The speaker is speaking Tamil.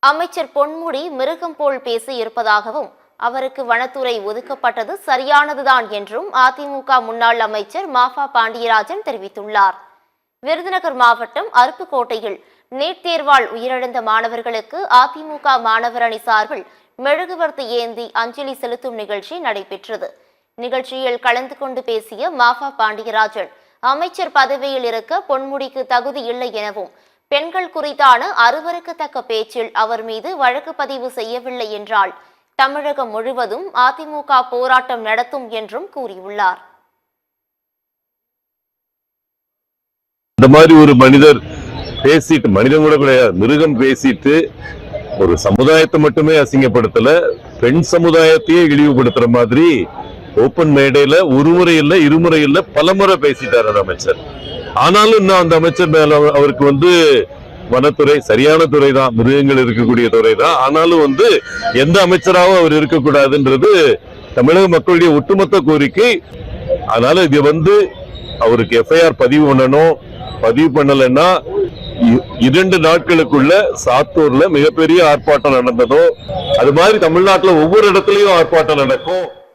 அமைச்சர் பொன்முடி மிருகம் போல் பேசி இருப்பதாகவும் அவருக்கு வனத்துறை ஒதுக்கப்பட்டது சரியானதுதான் என்றும் அதிமுக முன்னாள் அமைச்சர் மாஃபா பாண்டியராஜன் தெரிவித்துள்ளார். விருதுநகர் மாவட்டம் அருப்புக்கோட்டையில் நீட் தேர்வால் உயிரிழந்த மாணவர்களுக்கு அதிமுக மாணவர் அணி சார்பில் மெழுகுவர்த்தி ஏந்தி அஞ்சலி செலுத்தும் நிகழ்ச்சி நடைபெற்றது. நிகழ்ச்சியில் கலந்து கொண்டு பேசிய மாஃபா பாண்டியராஜன், அமைச்சர் பதவியில் இருக்க பொன்முடிக்கு தகுதி இல்லை எனவும் பெண்கள் குறித்தான அருவருக்கத்தக்க பேச்சில் அவர் மீது வழக்கு பதிவு செய்யவில்லை என்றால் தமிழகம் முழுவதும் அதிமுக போராட்டம் நடத்தும் என்றும் கூறியுள்ளார். இந்த மாதிரி ஒரு மனிதர் பேசிட்டு, மனிதன் கூட கிடையாது, மிருகம் பேசிட்டு ஒரு சமுதாயத்தை மட்டுமே அசிங்கப்படுத்தல, பெண் சமுதாயத்தையே இழிவுபடுத்துற மாதிரி ஓபன் மேடையில ஒரு முறை இல்ல, இருமுறை இல்ல, பலமுறை பேசிட்டார் அமைச்சர். ஆனாலும் இன்னும் அந்த அமைச்சர் மேல அவருக்கு வனத்துறை சரியான துறை தான், மிருகங்கள் இருக்கக்கூடிய துறை தான். ஆனாலும் எந்த அமைச்சராகவும் அவர் இருக்கக்கூடாதுன்றது தமிழக மக்களுடைய ஒட்டுமொத்த கோரிக்கை. அதனால இது அவருக்கு எஃப்ஐஆர் பதிவு பண்ணணும். பதிவு பண்ணலைன்னா 2 நாட்களுக்குள்ள சாத்தூர்ல மிகப்பெரிய ஆர்ப்பாட்டம் நடந்ததோ அது மாதிரி தமிழ்நாட்டுல ஒவ்வொரு இடத்துலயும் ஆர்ப்பாட்டம் நடக்கும்.